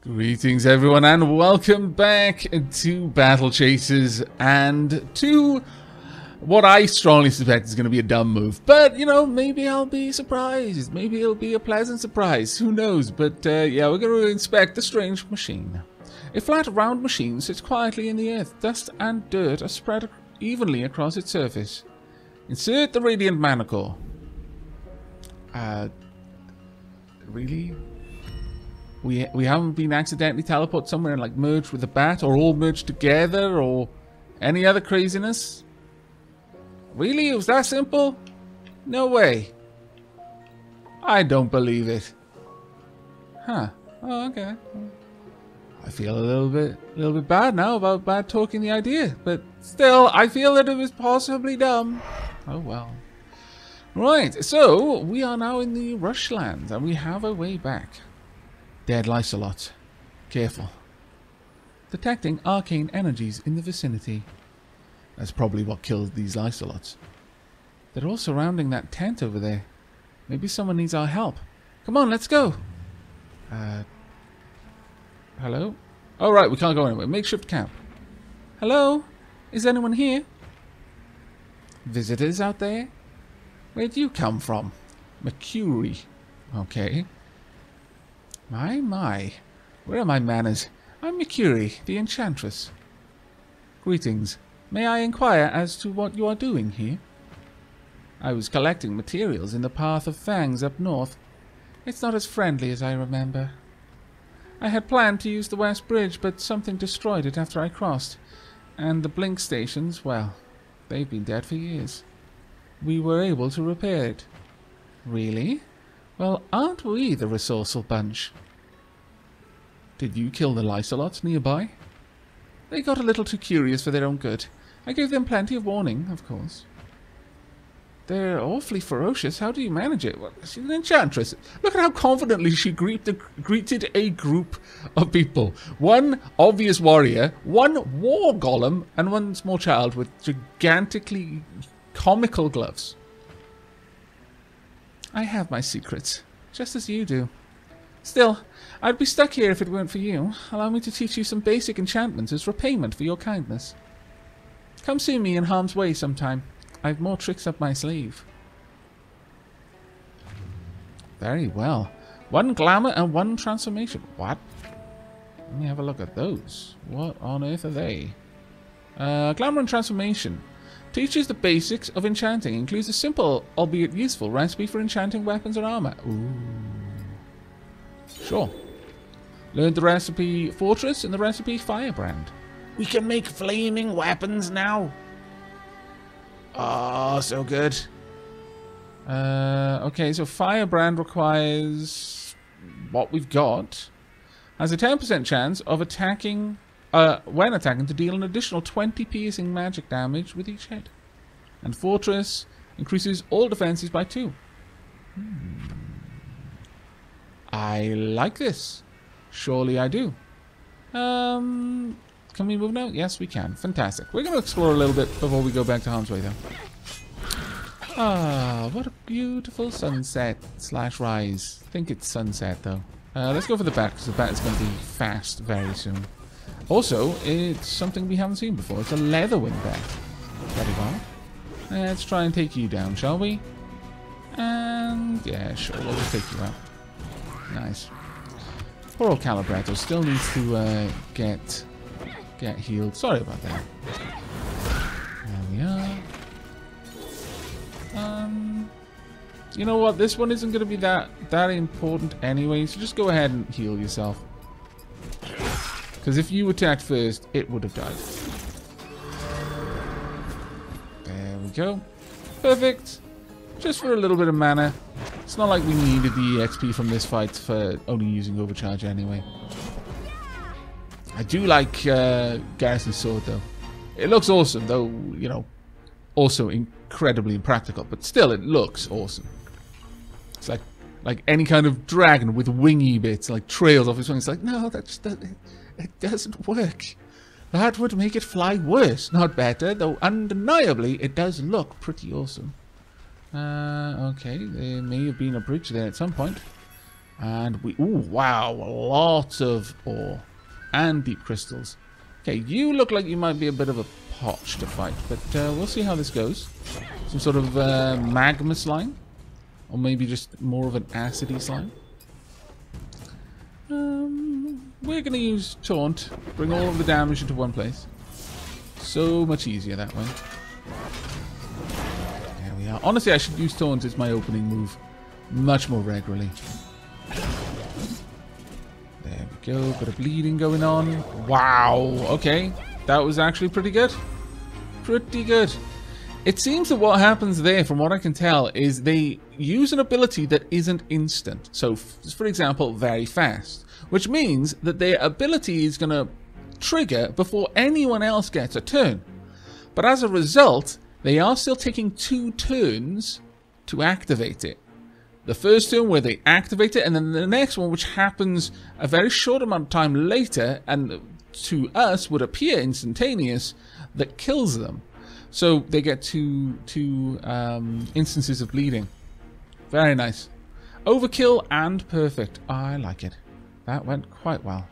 Greetings everyone and welcome back to Battle Chasers and to what I strongly suspect is going to be a dumb move. But, you know, maybe I'll be surprised. Maybe it'll be a pleasant surprise. Who knows? But, yeah, we're going to inspect the strange machine. A flat, round machine sits quietly in the earth. Dust and dirt are spread evenly across its surface. Insert the radiant manacle. Really? We haven't been accidentally teleported somewhere and like merged with the bat or all merged together or any other craziness? Really? It was that simple? No way. I don't believe it. Huh. Oh, okay. I feel a little bit bad now about bad talking the idea, but still, I feel that it was possibly dumb. Oh well. Right, so we are now in the rushlands and we have a way back. Dead Lycelots. Careful. Detecting arcane energies in the vicinity. That's probably what killed these Lycelots. They're all surrounding that tent over there. Maybe someone needs our help. Come on, let's go. Hello? Oh, right, we can't go anywhere. Makeshift camp. Hello? Is anyone here? Visitors out there? Where'd you come from? Mercury. Okay. My. Where are my manners? I'm Mercury, the Enchantress. Greetings. May I inquire as to what you are doing here? I was collecting materials in the Path of Fangs up north. It's not as friendly as I remember. I had planned to use the West Bridge, but something destroyed it after I crossed. And the blink stations, well, they've been dead for years. We were able to repair it. Really? Well, aren't we the resourceful bunch? Did you kill the Lycelots nearby? They got a little too curious for their own good. I gave them plenty of warning, of course. They're awfully ferocious. How do you manage it? Well, she's an enchantress. Look at how confidently she greeted a group of people. One obvious warrior, one war golem, and one small child with gigantically comical gloves. I have my secrets, just as you do. Still, I'd be stuck here if it weren't for you. Allow me to teach you some basic enchantments as repayment for your kindness. Come see me in Harms Way sometime. I've more tricks up my sleeve. Very well. One glamour and one transformation. What? Let me have a look at those. What on earth are they? Glamour and transformation. Teaches the basics of enchanting. Includes a simple, albeit useful, recipe for enchanting weapons and armor. Ooh. Sure. Learned the recipe Fortress and the recipe Firebrand. We can make flaming weapons now. Oh, so good. Okay, so Firebrand requires what we've got. Has a 10% chance of attacking... when attacking, to deal an additional 20 piercing magic damage with each hit. And Fortress increases all defenses by 2. I like this. Surely I do. Can we move now? Yes, we can. Fantastic. We're going to explore a little bit before we go back to Harms Way, though. Ah, what a beautiful sunset / rise. I think it's sunset, though. Let's go for the bat, because the bat is going to be fast very soon. Also, it's something we haven't seen before. It's a leatherwing bat. Very well. Let's try and take you down, shall we? And yeah, sure, we'll just take you out. Nice. Poor old Calibretto still needs to get healed. Sorry about that. There we are. You know what? This one isn't going to be that important anyway, so just go ahead and heal yourself. Because if you attacked first, it would have died. There we go. Perfect. Just for a little bit of mana. It's not like we needed the XP from this fight for only using overcharge anyway. I do like Garrison's sword though. It looks awesome though, you know, also incredibly impractical, but still it looks awesome. It's like any kind of dragon with wingy bits, like trails off his wings. It's like, no, it doesn't work. That would make it fly worse, not better, though undeniably it does look pretty awesome. Okay, there may have been a bridge there at some point. And we... Ooh, wow. Lots of ore. And deep crystals. Okay, you look like you might be a bit of a potch to fight. But we'll see how this goes. Some sort of magma slime. Or maybe just more of an acidy slime. We're going to use Taunt. Bring all of the damage into one place. So much easier that way. There we are. Honestly, I should use Taunt as my opening move much more regularly. There we go. Bit of bleeding going on. Wow. Okay. That was actually pretty good. Pretty good. It seems that what happens there, from what I can tell, is they use an ability that isn't instant. So, for example, very fast. Which means that their ability is going to trigger before anyone else gets a turn. But as a result, they are still taking 2 turns to activate it. The first turn where they activate it, and then the next one, which happens a very short amount of time later, and to us would appear instantaneous, that kills them. So they get two instances of bleeding. Very nice. Overkill and perfect. I like it. That went quite well.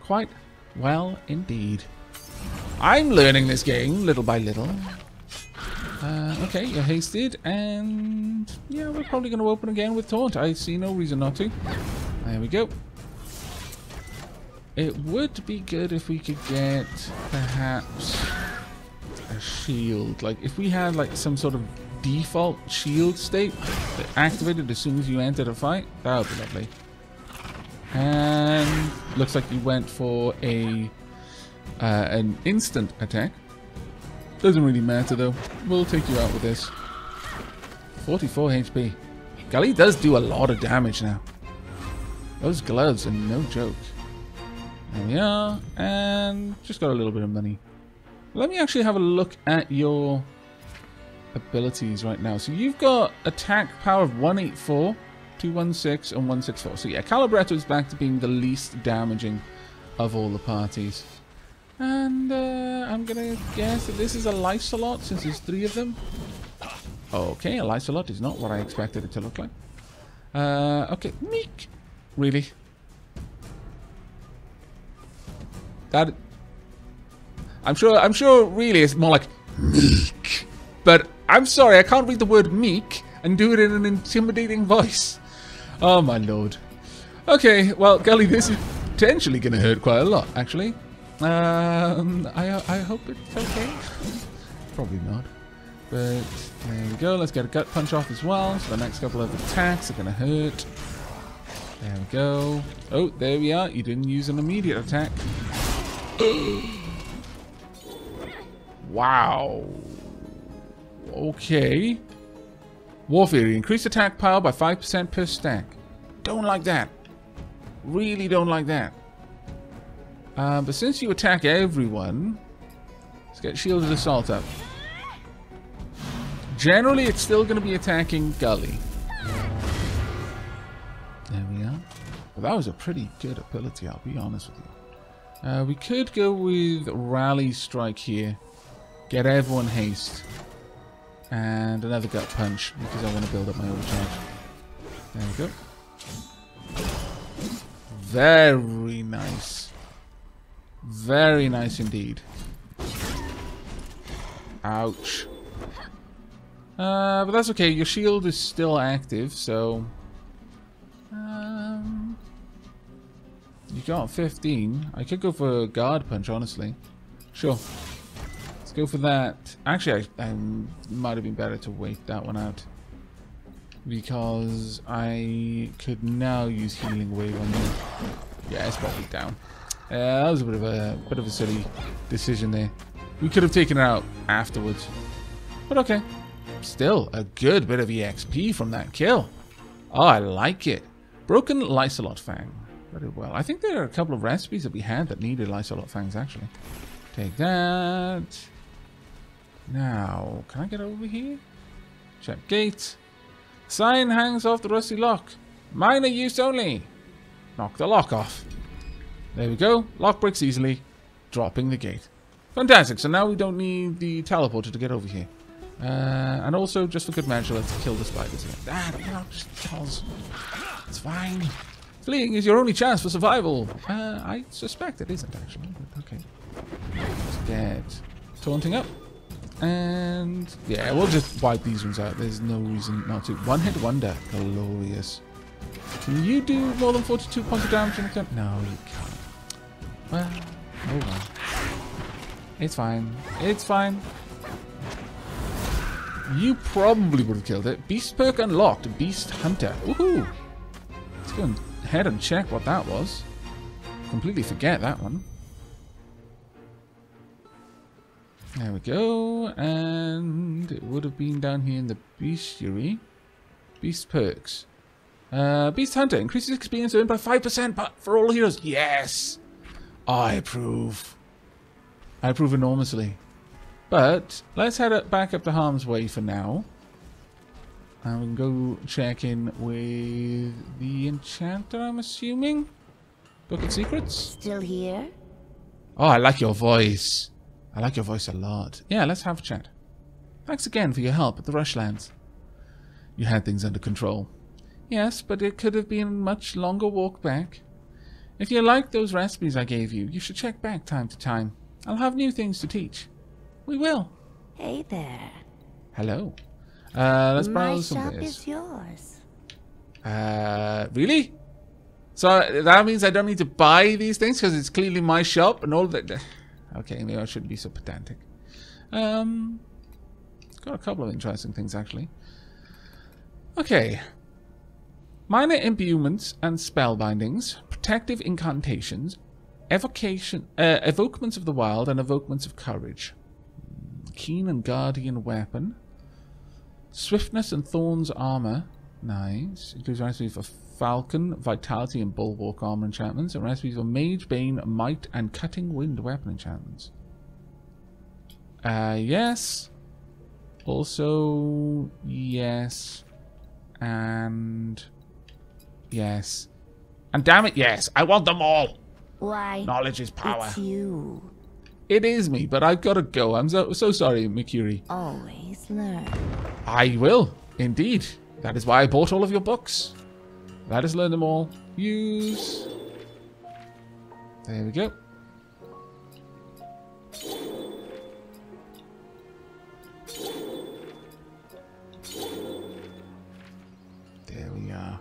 Quite well indeed. I'm learning this game little by little. Okay, you're hasted, and yeah, we're probably going to open again with Taunt. I see no reason not to. There we go. It would be good if we could get perhaps a shield. Like if we had like some sort of default shield state that activated as soon as you entered a fight, that would be lovely. And looks like you went for a an instant attack. Doesn't really matter though. We'll take you out with this. 44 HP. Gully does do a lot of damage now. Those gloves are no joke. There we are. And just got a little bit of money. Let me actually have a look at your abilities right now. So you've got attack power of 184, 216, and 164. So yeah, Calibretto is back to being the least damaging of all the parties. And I'm going to guess that this is a Lycelot since there's 3 of them. Okay, a Lycelot is not what I expected it to look like. Okay, meek. Really? That... I'm sure really it's more like meek. But I'm sorry, I can't read the word meek and do it in an intimidating voice. Oh my lord. Okay, well, Gully, this is potentially going to hurt quite a lot, actually. I hope it's okay. Probably not. But there we go. Let's get a gut punch off as well. So the next couple of attacks are going to hurt. There we go. Oh, there we are. You didn't use an immediate attack. Wow. Okay. War Theory. Increase attack power by 5% per stack. Don't like that. Really don't like that. But since you attack everyone, let's get Shielded Assault up. Generally, it's still going to be attacking Gully. There we are. Well, that was a pretty good ability, I'll be honest with you. We could go with Rally Strike here. Get everyone haste. And another Gut Punch, because I want to build up my overcharge. There we go. Very nice. Very nice indeed. Ouch. But that's okay. Your shield is still active, so... you got 15. I could go for a Guard Punch, honestly. Sure. Let's go for that. Actually, I might have been better to wait that one out. Because I could now use Healing Wave on you. Yeah, it's probably down. That was a bit of a silly decision there. We could have taken it out afterwards. But okay. Still, a good bit of EXP from that kill. Oh, I like it. Broken Lycelot Fang. Very well. I think there are a couple of recipes that we had that needed Lycelot Fangs, actually. Take that. Now, can I get over here? Check gate. Sign hangs off the rusty lock. Minor use only. Knock the lock off. There we go. Lock breaks easily. Dropping the gate. Fantastic. So now we don't need the teleporter to get over here. And also, just for good measure, let's kill the spiders again. Ah, you know, just kills. It's fine. Fleeing is your only chance for survival. I suspect it isn't, actually. But okay. Let's get taunting up. And yeah, we'll just wipe these ones out. There's no reason not to. One hit wonder. Glorious. Can you do more than 42 points of damage in a turn? No, you can't. Well, oh well. It's fine. It's fine. You probably would have killed it. Beast perk unlocked. Beast Hunter. Woohoo! Let's go ahead and check what that was. Completely forget that one. There we go. And it would have been down here in the bestiary. Beast perks. Beast Hunter. Increases experience earned by 5% but for all heroes. Yes! I approve. I approve enormously. But let's head back up to Harm's Way for now. And we can go check in with the Enchanter, I'm assuming? Book of Secrets? Still here? Oh, I like your voice. I like your voice a lot. Yeah, let's have a chat. Thanks again for your help at the Rushlands. You had things under control. Yes, but it could have been a much longer walk back. If you like those recipes I gave you, you should check back time to time. I'll have new things to teach. We will. Hey there. Hello. Let's browse some My shop bits. is yours. Really? So that means I don't need to buy these things because it's clearly my shop and all that. Okay, maybe I shouldn't be so pedantic. Got a couple of interesting things actually. Okay. Minor imbuements and spellbindings, protective incantations, evokements of the wild, and evokements of courage. Keen and guardian weapon. Swiftness and thorns armor. Nice. Includes recipes for falcon, vitality, and bulwark armor enchantments, and recipes for mage, bane, might, and cutting wind weapon enchantments. Yes. Also, yes. And yes. And damn it, yes. I want them all. Why? Knowledge is power. It's you. It is me, but I've got to go. I'm so sorry, Mercury. Always learn. I will, indeed. That is why I bought all of your books. Let us learn them all. Use. There we go. There we are.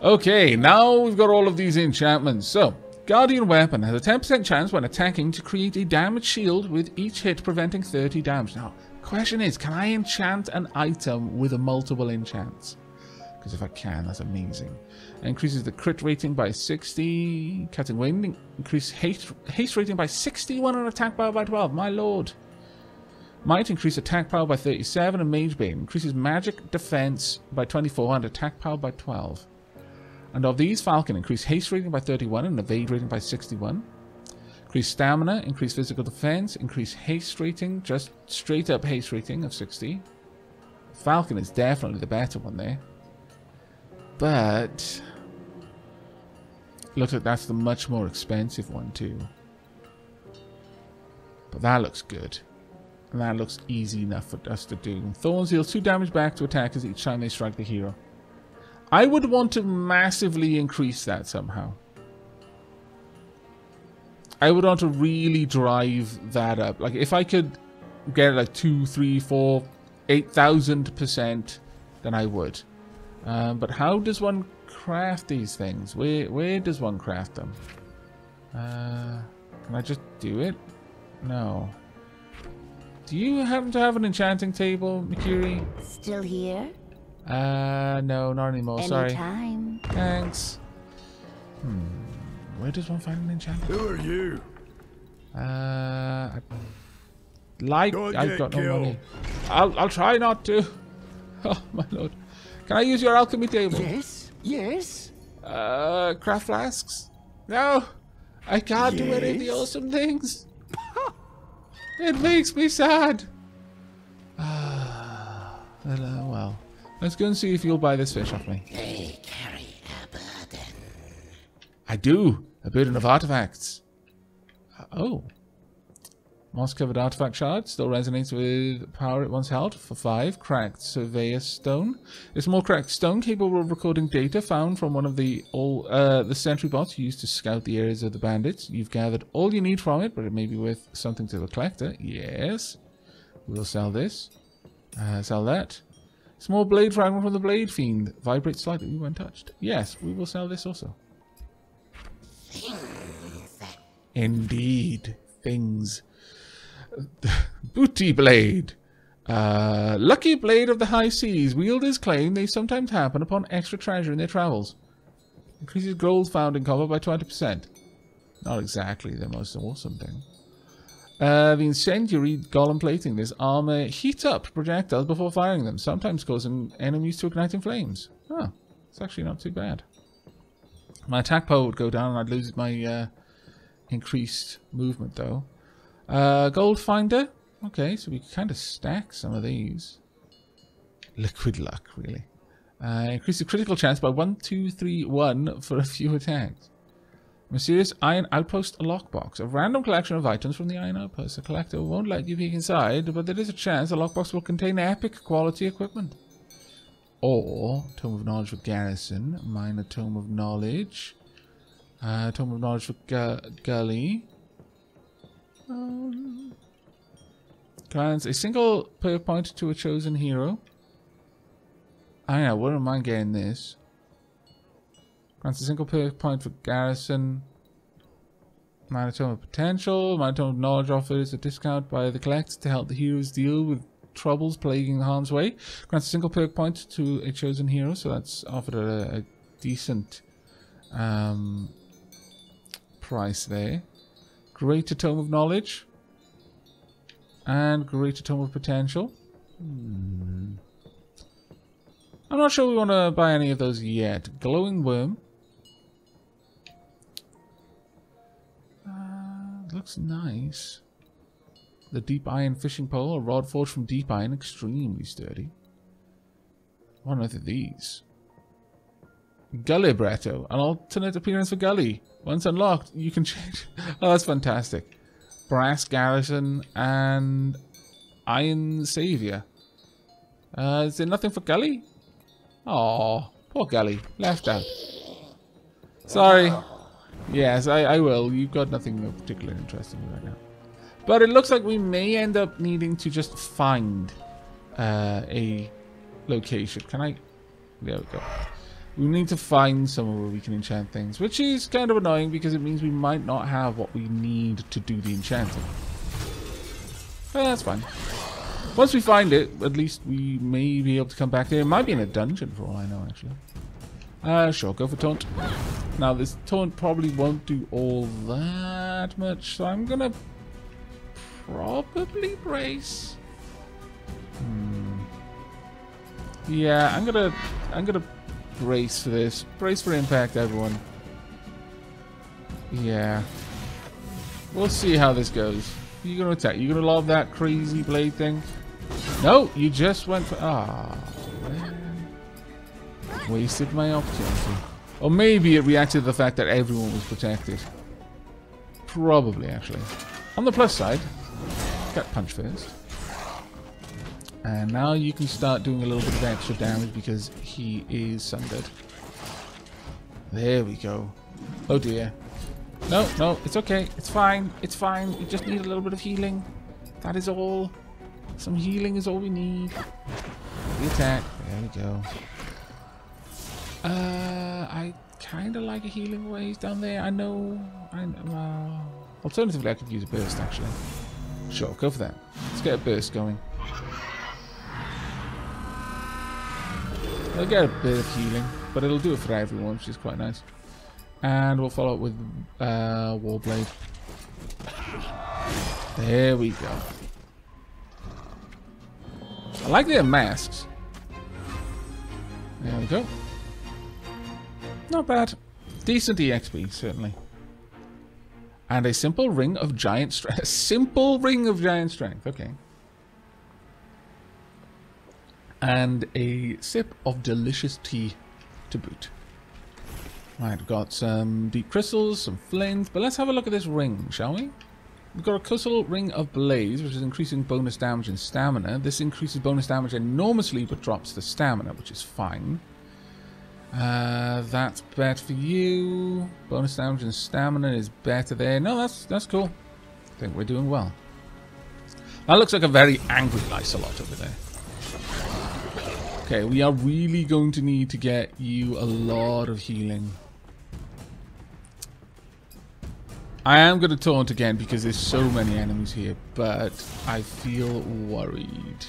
Okay, now we've got all of these enchantments. So, Guardian Weapon has a 10% chance when attacking to create a damage shield with each hit preventing 30 damage. Now, question is, can I enchant an item with a multiple enchants? Because if I can, that's amazing. It increases the crit rating by 60. Cutting wind. Increase haste rating by 61 and attack power by 12. My lord. Might increase attack power by 37. And Mage Bane increases magic defense by 24 and attack power by 12. And of these, Falcon increase haste rating by 31 and evade rating by 61. Increase stamina, increase physical defense, increase haste rating, just straight up haste rating of 60. Falcon is definitely the better one there. But looks like that's the much more expensive one too. But that looks good. And that looks easy enough for us to do. Thorns deals 2 damage back to attackers each time they strike the hero. I would want to massively increase that somehow. I would want to really drive that up. Like if I could get like 2, 3, 4, 8,000%, then I would. But how does one craft these things? Where does one craft them? Can I just do it? No. Do you happen to have an enchanting table, Mercury? Still here? No, not anymore. Sorry. Anytime. Thanks. Where does one find an enchantment? Who are you? I've got no money. I'll try not to. Oh my lord. Can I use your alchemy table? Yes, yes. Craft flasks? No, I can't do any of the awesome things. It makes me sad. Hello, well. Let's go and see if you'll buy this fish off me. They carry a burden. I do. A burden of artifacts. Oh. Moss-covered artifact shard still resonates with power it once held for 5. Cracked surveyor stone. A small cracked stone capable of recording data found from one of the sentry bots used to scout the areas of the bandits. You've gathered all you need from it, but it may be worth something to the collector. Yes. We'll sell this. Sell that. Small blade fragment from the blade fiend. Vibrates slightly when touched. Yes, we will sell this also. Indeed. Things. Booty blade. Lucky blade of the high seas. Wielders claim they sometimes happen upon extra treasure in their travels. Increases gold found in combat by 20%. Not exactly the most awesome thing. The incendiary golem plating. This armor heats up projectiles before firing them, sometimes causing enemies to ignite in flames. Oh, it's actually not too bad. My attack power would go down and I'd lose my increased movement though. Gold finder. Okay, so we can kind of stack some of these. Liquid luck, really. Increase the critical chance by 1, 2, 3, 1 for a few attacks. Mysterious Iron Outpost lockbox. A random collection of items from the Iron Outpost. The collector won't let you peek inside, but there is a chance the lockbox will contain epic quality equipment. Or Tome of Knowledge for Garrison. Minor Tome of Knowledge. Tome of Knowledge for Gully. Grants a single perk point to a chosen hero. I know, wouldn't mind getting this. Grants a single perk point for Garrison. Minor Tome of Potential. Minor Tome of Knowledge offers a discount by the collector to help the heroes deal with troubles plaguing the Harms Way. Grants a single perk point to a chosen hero, so that's offered at a decent price there. Greater Tome of Knowledge. And Greater Tome of Potential. I'm not sure we want to buy any of those yet. Glowing Worm. Looks nice. The Deep Iron Fishing Pole. A rod forged from deep iron. Extremely sturdy. What on earth are these? Gully Bretto. An alternate appearance for Gully. Once unlocked, you can change. Oh, that's fantastic. Brass Garrison and Iron Savior. Is there nothing for Gully? Oh, poor Gully. Left out. Sorry. Yes, I will. You've got nothing particularly interesting right now. But it looks like we may end up needing to just find a location. Can I? There we go. We need to find somewhere where we can enchant things, which is kind of annoying because it means we might not have what we need to do the enchanting. But that's fine. Once we find it, at least we may be able to come back there. It might be in a dungeon for all I know, actually. Sure, go for taunt. Now, this taunt probably won't do all that much, so I'm gonna probably brace. Yeah, I'm gonna brace for this. Brace for impact, everyone. Yeah. We'll see how this goes. You're gonna attack. You're gonna lob that crazy blade thing. No, you just went for. Ah, man. Wasted my opportunity. Or maybe it reacted to the fact that everyone was protected. Probably, actually. On the plus side, get punch first. And now you can start doing a little bit of extra damage because he is sundered. There we go. Oh dear. No, no, it's okay. It's fine. It's fine. We just need a little bit of healing. That is all. Some healing is all we need. The attack. There we go. I kind of like a healing ways down there. I know. Alternatively, I could use a burst, actually. Sure, go for that. Let's get a burst going. I'll get a bit of healing, but it'll do it for everyone, which is quite nice. And we'll follow up with Warblade. There we go. I like their masks. There we go. Not bad. Decent EXP, certainly. And a simple ring of giant strength. Simple ring of giant strength. Okay. And a sip of delicious tea to boot. Right, we've got some deep crystals, some flames, but let's have a look at this ring, shall we? we've got a Coastal Ring of Blaze, which is increasing bonus damage and stamina. This increases bonus damage enormously, but drops the stamina, which is fine. That's better for you. Bonus damage and stamina is better there. No, that's cool. I think we're doing well. That looks like a very angry Lycelot over there. Okay, we are really going to need to get you a lot of healing. I am going to taunt again because there's so many enemies here, but I feel worried.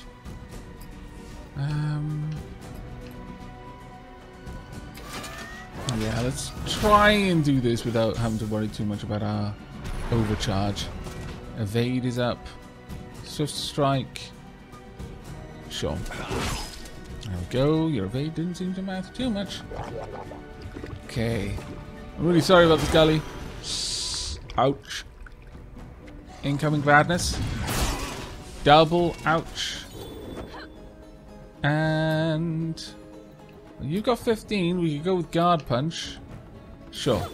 Yeah, let's try and do this without having to worry too much about our overcharge. Evade is up. Swift Strike. Sure. There we go. Your evade didn't seem to matter too much. Okay. I'm really sorry about this, Gully. Ouch. Incoming badness. Double ouch. And you've got 15. We could go with guard punch. Sure.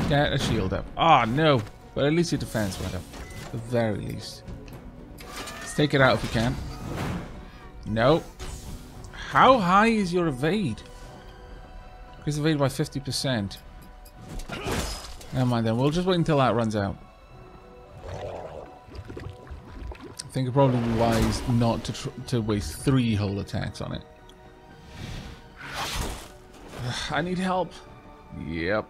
Get a shield up. Ah, no. But at least your defense went up. At the very least. Let's take it out if we can. No. How high is your evade? Increase evade by 50%. Never mind then. We'll just wait until that runs out. I think it probably be wise not to waste 3 whole attacks on it. I need help. Yep.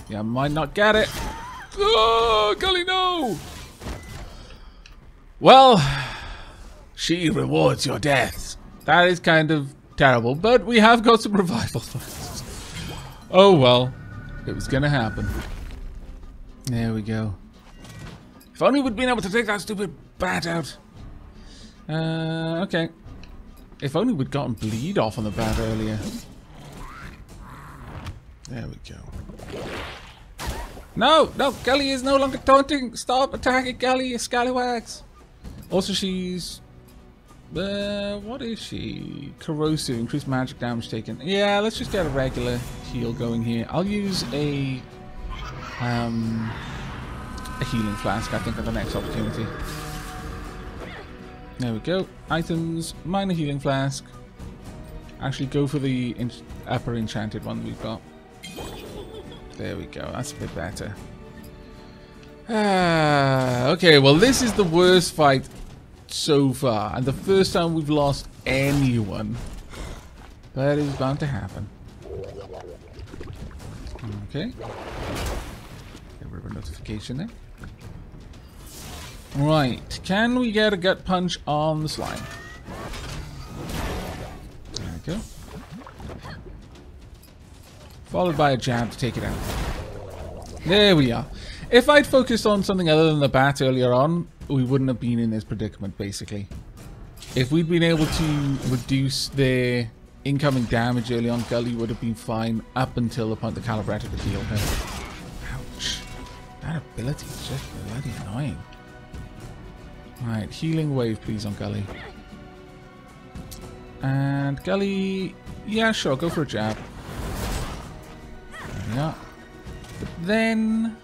Yeah, I might not get it. Oh, Gully, no! Well, she rewards your deaths. That is kind of terrible, but we have got some revival first. Oh well, it was gonna happen. There we go. If only we'd been able to take that stupid bat out. Okay. If only we'd gotten bleed off on the bat earlier. There we go. No, no, Gully is no longer taunting. Stop attacking Gully, you scallywags. Also, she's... what is she? Corrosive, increased magic damage taken. Yeah, let's just get a regular heal going here. I'll use a healing flask, I think, at the next opportunity. There we go. Items, minor healing flask. Actually, go for the upper enchanted one that we've got. There we go. That's a bit better. Okay, well, this is the worst fight so far, and the first time we've lost anyone. But it's bound to happen. Okay. Get rid of a notification there. Right. Can we get a gut punch on the slime? There we go. Followed by a jab to take it out. There we are. If I'd focused on something other than the bat earlier on, we wouldn't have been in this predicament, basically. If we'd been able to reduce their incoming damage early on, Gully would have been fine up until the point the Calibretto could heal her. Ouch. That ability is just bloody annoying. Alright, healing wave please on Gully. And Gully... yeah, sure, go for a jab. There we are. But then...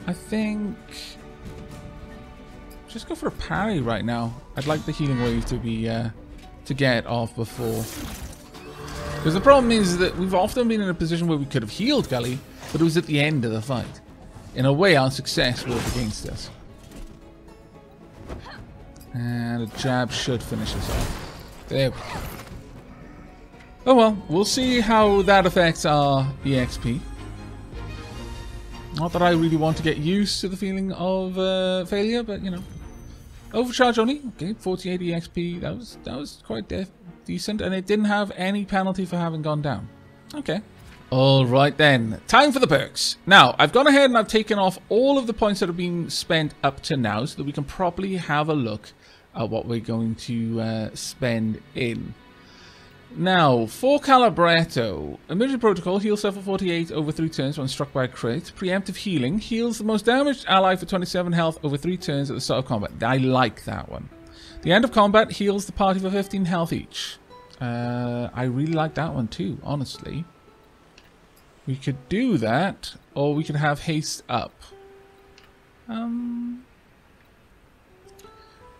I think... just go for a parry right now. I'd like the healing wave to be to get off before. Because the problem is that we've often been in a position where we could have healed Gully, but it was at the end of the fight. In a way, our success worked against us. And a jab should finish us off. There we go. Oh well, we'll see how that affects our EXP. Not that I really want to get used to the feeling of failure, but you know. Overcharge only. Okay, 48 EXP. That was quite decent, and it didn't have any penalty for having gone down. Okay. Alright then. Time for the perks. Now, I've gone ahead and I've taken off all of the points that have been spent up to now so that we can properly have a look at what we're going to spend in. Now, for Calibretto, Emergency Protocol, heals self for 48 over 3 turns when struck by a crit. Preemptive Healing, heals the most damaged ally for 27 health over 3 turns at the start of combat. I like that one. The end of combat heals the party for 15 health each. I really like that one too, honestly. We could do that, or we could have haste up. And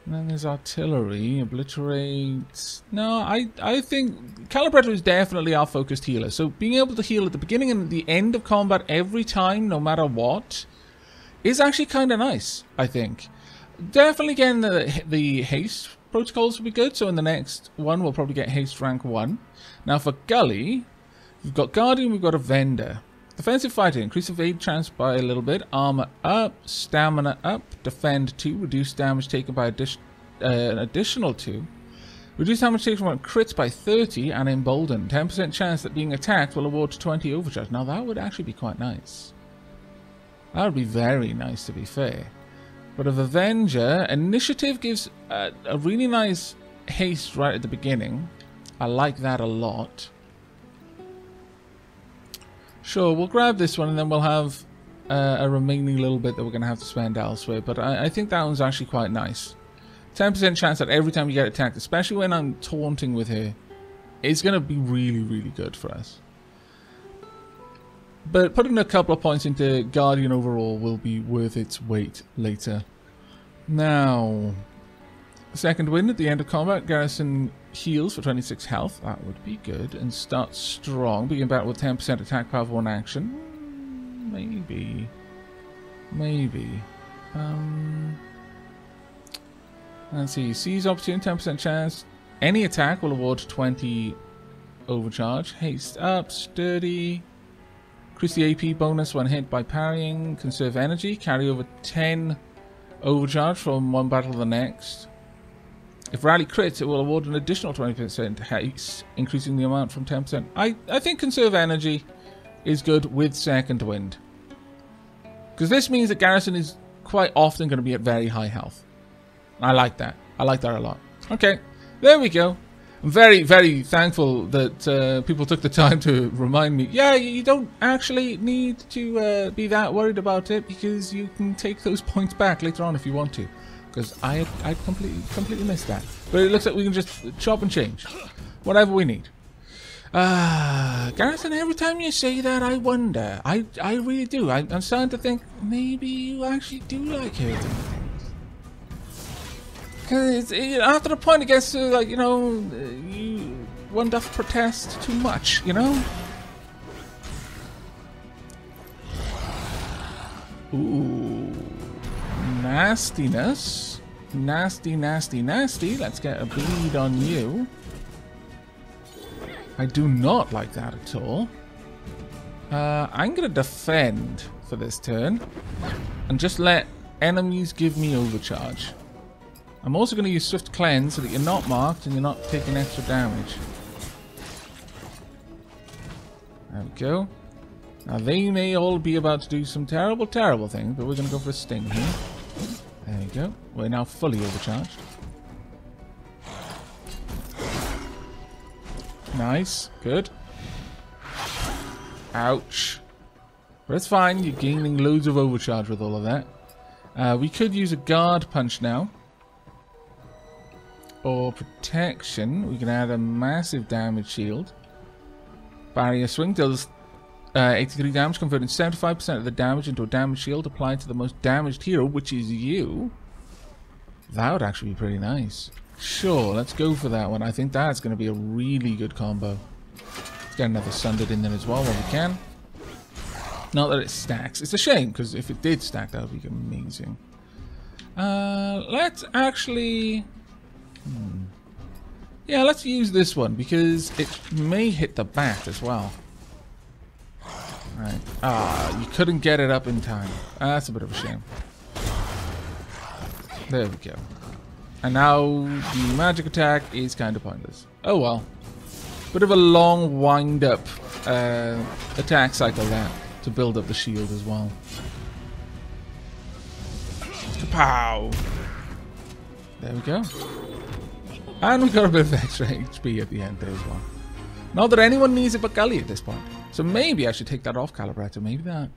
then there's artillery, obliterate. No, I think Calibrator is definitely our focused healer. So being able to heal at the beginning and the end of combat every time, no matter what, is actually kind of nice, I think. Definitely getting the haste protocols will be good. So in the next one, we'll probably get haste rank 1. Now for Gully, we've got Guardian, we've got a Vendor. Defensive fighter, increase evade chance by a little bit, armor up, stamina up, defend 2, reduce damage taken by an additional 2, reduce damage taken from crits by 30, and embolden. 10% chance that being attacked will award 20 overcharge. Now that would actually be quite nice. That would be very nice, to be fair. But of Avenger, initiative gives a really nice haste right at the beginning. I like that a lot. Sure, we'll grab this one and then we'll have a remaining little bit that we're going to have to spend elsewhere. But I think that one's actually quite nice. 10% chance that every time you get attacked, especially when I'm taunting with her, it's going to be really, really good for us. But putting a couple of points into Guardian overall will be worth its weight later. Now, second wind at the end of combat, Garrison heals for 26 health. That would be good. And starts strong. Begin battle with 10% attack power for 1 action. Maybe. Maybe. Let's see. Seize opportunity, 10% chance. Any attack will award 20 overcharge. Haste up. Sturdy. Increase the AP bonus when hit by parrying. Conserve energy. Carry over 10 overcharge from one battle to the next. If rally crits, it will award an additional 20% haste, increasing the amount from 10%. I think conserve energy is good with second wind. Because this means that Garrison is quite often going to be at very high health. I like that. I like that a lot. Okay, there we go. I'm very, very thankful that people took the time to remind me. Yeah, you don't actually need to be that worried about it because you can take those points back later on if you want to. Because I completely missed that. But it looks like we can just chop and change. Whatever we need. Garrison, every time you say that, I wonder. I really do. I'm starting to think maybe you actually do like hurting things. Because after a point it gets to, like, you know, one doth protest too much, you know? Ooh. Nastiness. Nasty, nasty, nasty. Let's get a bleed on you. I do not like that at all. I'm going to defend for this turn. And just let enemies give me overcharge. I'm also going to use Swift Cleanse so that you're not marked and you're not taking extra damage. There we go. Now they may all be about to do some terrible, terrible things, but we're going to go for a sting here. There we go. We're now fully overcharged. Nice. Good. Ouch. But it's fine. You're gaining loads of overcharge with all of that. We could use a guard punch now. Or protection. We can add a massive damage shield. Barrier swing deals 83 damage, converting 75% of the damage into a damage shield applied to the most damaged hero, which is you. That would actually be pretty nice. Sure, let's go for that one. I think that's going to be a really good combo. Let's get another Sundered in there as well when we can. Not that it stacks. It's a shame, because if it did stack, that would be amazing. Let's actually... Yeah, let's use this one, because it may hit the bat as well. Right. Ah, you couldn't get it up in time. That's a bit of a shame. There we go. And now the magic attack is kind of pointless. Oh well. Bit of a long wind-up attack cycle there to build up the shield as well. Kapow! There we go. And we got a bit of extra HP at the end there as well. Not that anyone needs it but Gully at this point. So maybe I should take that off Calibrator. Maybe that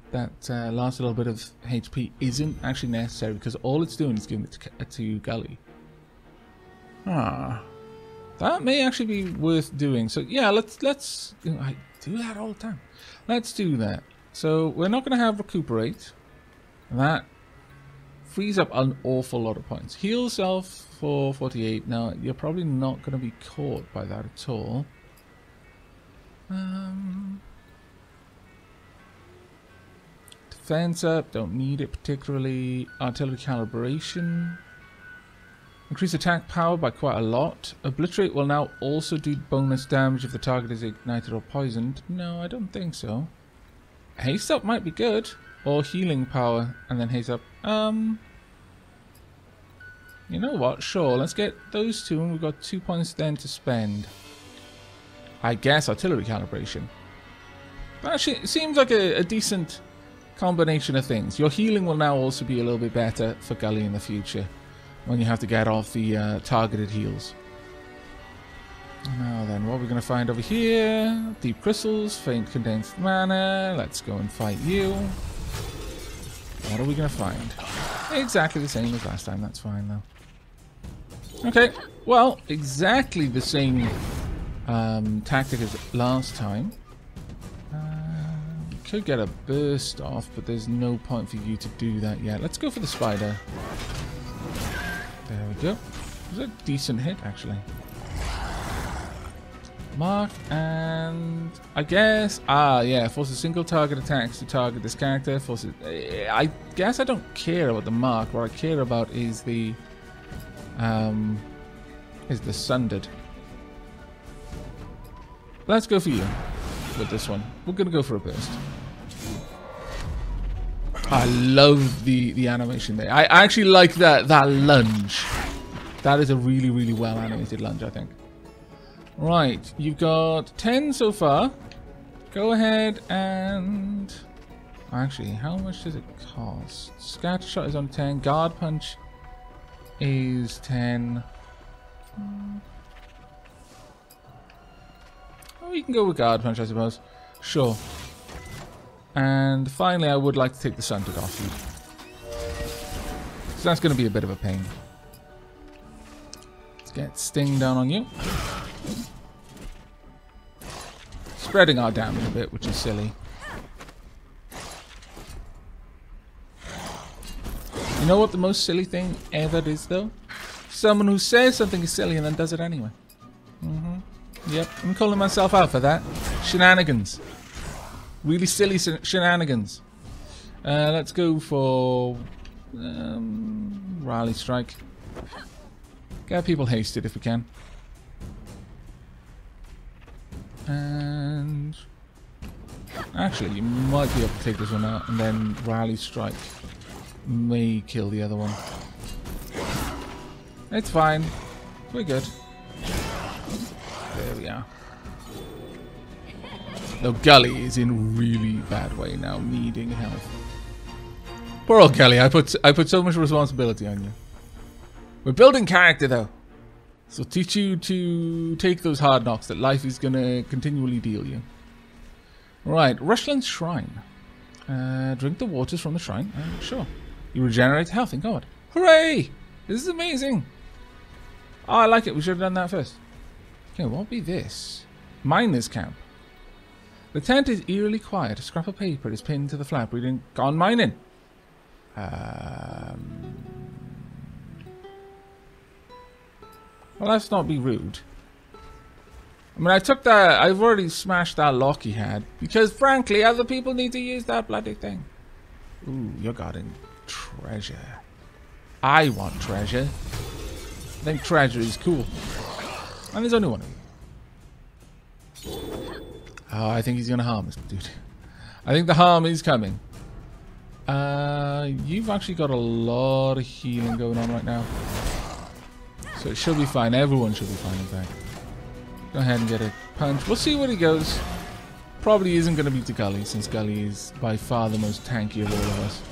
last little bit of HP isn't actually necessary because all it's doing is giving it to Gully. Ah, that may actually be worth doing. So yeah, let's. You know, I do that all the time. Let's do that. So we're not going to have recuperate. That frees up an awful lot of points. Heal self for 48. Now, you're probably not going to be caught by that at all. Defense up, don't need it particularly. Artillery calibration. Increase attack power by quite a lot. Obliterate will now also do bonus damage if the target is ignited or poisoned. No, I don't think so. Haste up might be good. Or healing power and then haste up. You know what? Sure, let's get those two and we've got 2 points then to spend. I guess artillery calibration. But actually, it seems like a decent combination of things. Your healing will now also be a little bit better for Gully in the future when you have to get off the targeted heals. Now then, what are we going to find over here? Deep crystals, faint condensed mana. Let's go and fight you. What are we going to find? Exactly the same as last time. That's fine though. Okay, well, exactly the same tactic as last time. Could get a burst off, but there's no point for you to do that yet. Let's go for the spider. There we go. It was a decent hit, actually. Mark, and I guess... yeah, forces single target attacks to target this character. Forces... I guess I don't care about the mark. What I care about is the sundered. Let's go for you with this one. We're going to go for a burst. I love the animation there. I actually like that lunge. That is a really, really well animated lunge, I think. Right, you've got 10 so far. Go ahead and... Actually, how much does it cost? Scatter shot is on 10. Guard punch is 10. Oh, you can go with guard punch, I suppose. Sure. And finally, I would like to take the sundered off you. So that's going to be a bit of a pain. Let's get Sting down on you. Spreading our damage a bit, which is silly. You know what the most silly thing ever is, though? Someone who says something is silly and then does it anyway. Yep, I'm calling myself out for that. Shenanigans. Really silly shenanigans. Let's go for Rally Strike. Get people hasted if we can. And actually, you might be able to take this one out, and then Rally Strike may kill the other one. It's fine. We're good. There we are. Though Gully is in a really bad way now, needing help. Poor old Gully, I put so much responsibility on you. We're building character though. So teach you to take those hard knocks that life is gonna continually deal you. Right, Rushlands Shrine. Drink the waters from the shrine. Sure. You regenerate health and God. Hooray! This is amazing. Oh, I like it. We should have done that first. Okay, what would be this? Miner's camp. The tent is eerily quiet. A scrap of paper is pinned to the flap reading, "Gone mining." Well, let's not be rude. I mean, I took that... I've already smashed that lock he had. Because, frankly, other people need to use that bloody thing. Ooh, you're guarding treasure. I want treasure. I think treasure is cool. And there's only one of you. Oh, I think he's going to harm us, dude. I think the harm is coming. You've actually got a lot of healing going on right now. So it should be fine. Everyone should be fine, in fact. Go ahead and get a punch. We'll see where he goes. Probably isn't going to beat the Gully, since Gully is by far the most tanky of all of us.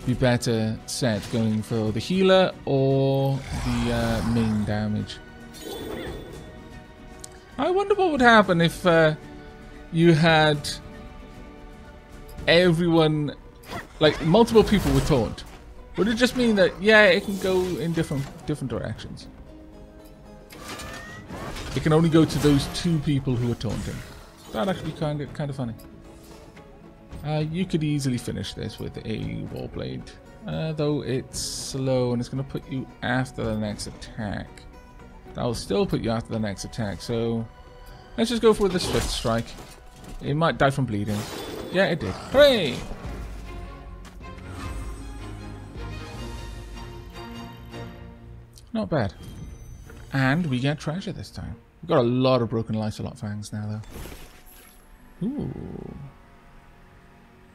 Be better set going for the healer or the main damage. I wonder what would happen if you had everyone, like multiple people with taunt. Would it just mean that, yeah, it can go in different directions? It can only go to those two people who are taunting. That'd actually be kind of funny. You could easily finish this with a Warblade. Though it's slow and it's going to put you after the next attack. That will still put you after the next attack, so let's just go for the Swift Strike. It might die from bleeding. Yeah, it did. Hooray! Not bad. And we get treasure this time. We've got a lot of broken Lycelot fangs now, though. Ooh.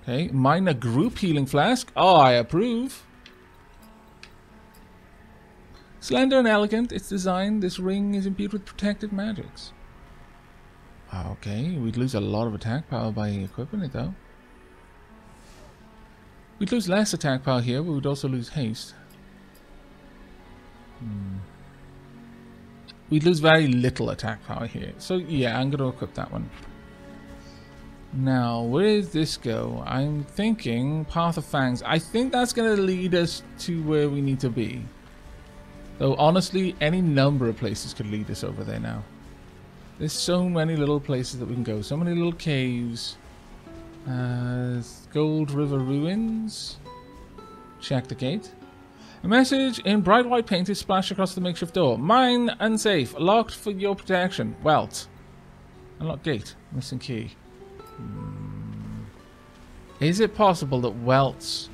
Okay, minor group healing flask. Oh, I approve. Slender and elegant, its design, this ring is imbued with protected magics. Okay, we'd lose a lot of attack power by equipping it, though. We'd lose less attack power here, but we'd also lose haste. We'd lose very little attack power here. So, yeah, I'm going to equip that one. Now, where does this go? I'm thinking Path of Fangs. I think that's going to lead us to where we need to be. Though, honestly, any number of places could lead us over there now. There's so many little places that we can go. So many little caves. Gold River Ruins. Check the gate. A message in bright white paint is splashed across the makeshift door. Mine unsafe. Locked for your protection. Welt. Unlock gate. Missing key. Is it possible that Welt's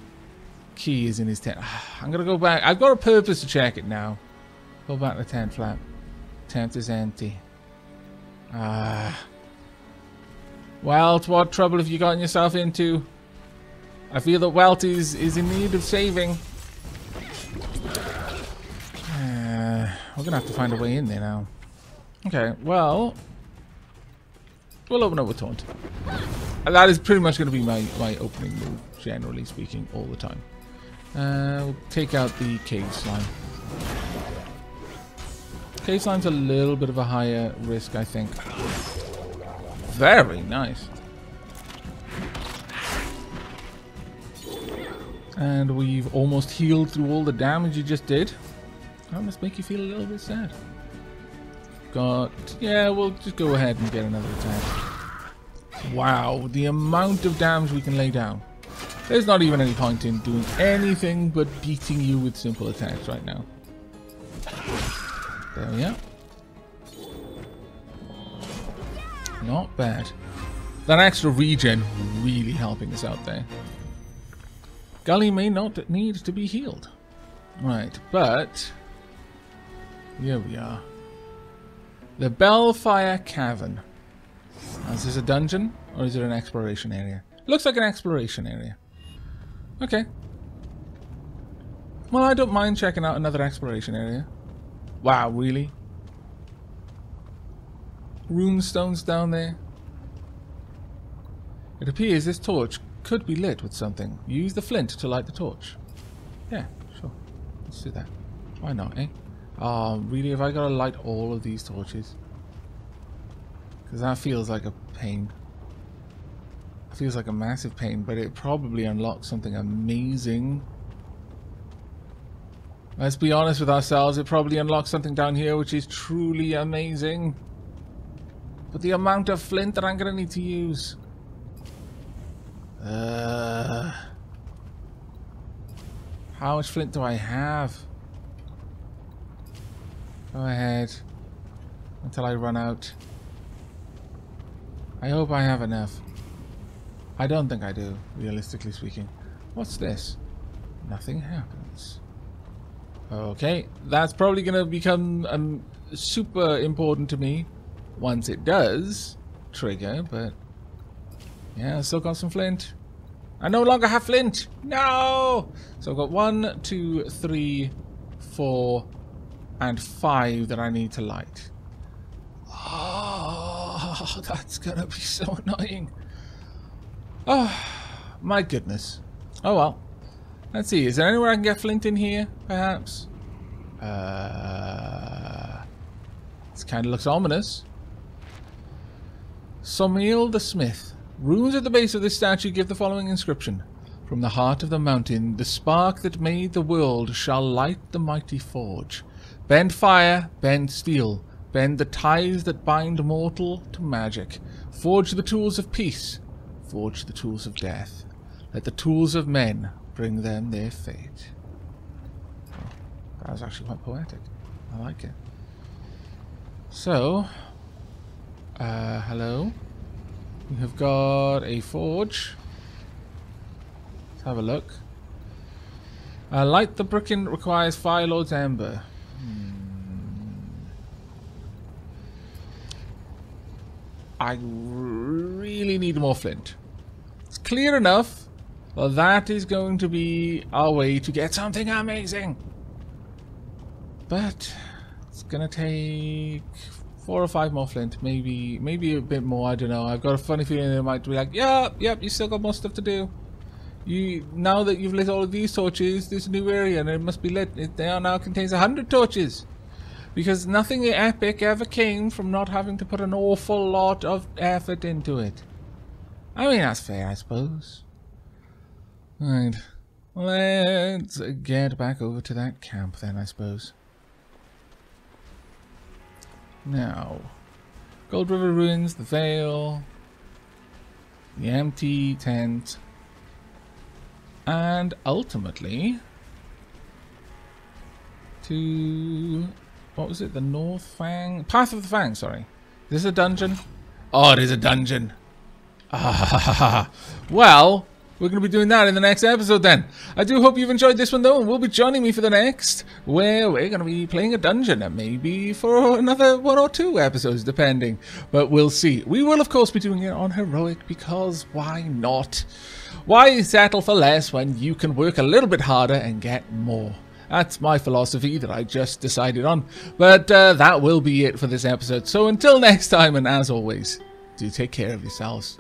key is in his tent? I'm going to go back. I've got a purpose to check it now. Go back to the tent flap. Tent is empty. Welt, what trouble have you gotten yourself into? I feel that Welt is in need of saving. We're going to have to find a way in there now. Okay, well, we'll open up with Taunt. That is pretty much going to be my opening move, generally speaking, all the time. We'll take out the Cave Slime. Cave Slime's a little bit of a higher risk, I think. Very nice. And we've almost healed through all the damage you just did. That must make you feel a little bit sad. Yeah, we'll just go ahead and get another attack. Wow, the amount of damage we can lay down. There's not even any point in doing anything but beating you with simple attacks right now. There we are. Not bad. That extra regen really helping us out there. Gully may not need to be healed. Right, but here we are. The Bellfire Cavern. Is this a dungeon or is it an exploration area? Looks like an exploration area. Okay. Well, I don't mind checking out another exploration area. Wow, really? Runestones down there. It appears this torch could be lit with something. Use the flint to light the torch. Yeah, sure. Let's do that. Why not, eh? Oh, really? Have I got to light all of these torches? Because that feels like a pain. It feels like a massive pain, but it probably unlocks something amazing. Let's be honest with ourselves, it probably unlocks something down here which is truly amazing. But the amount of flint that I'm going to need to use. How much flint do I have? Go ahead. Until I run out. I hope I have enough. I don't think I do, realistically speaking. What's this? Nothing happens. Okay, that's probably going to become super important to me once it does trigger, but yeah, I still got some flint. I no longer have flint! No! So I've got 1, 2, 3, 4, and 5 that I need to light. Oh, that's going to be so annoying. Oh, my goodness. Oh well. Let's see, is there anywhere I can get flint in here, perhaps? This kind of looks ominous. Somiel the Smith. Runes at the base of this statue give the following inscription. From the heart of the mountain, the spark that made the world shall light the mighty forge. Bend fire, bend steel. Bend the ties that bind mortal to magic. Forge the tools of peace. forge the tools of death. Let the tools of men bring them their fate. Oh, that was actually quite poetic. I like it. So, hello. We have got a forge. Let's have a look. Light the bricking requires Fire Lord's Ember. I really need more flint. It's clear enough. Well, that is going to be our way to get something amazing. But it's gonna take 4 or 5 more flint, maybe a bit more. I don't know. I've got a funny feeling it might be like, yep, you still got more stuff to do. Now that you've lit all of these torches, there's a new area and it must be lit. It now contains 100 torches. Because nothing epic ever came from not having to put an awful lot of effort into it. I mean, that's fair, I suppose. Right. Let's get back over to that camp then, I suppose. Now, Gold River Ruins, the Vale, the empty tent, and ultimately to... what was it? The North Fang? Path of the Fang, sorry. Is this a dungeon? Oh, it is a dungeon. Ah, well, we're going to be doing that in the next episode then. I do hope you've enjoyed this one though, and will be joining me for the next, where we're going to be playing a dungeon, and maybe for another 1 or 2 episodes, depending. But we'll see. We will, of course, be doing it on Heroic, because why not? Why settle for less when you can work a little bit harder and get more? That's my philosophy that I just decided on. But that will be it for this episode. So until next time, and as always, do take care of yourselves.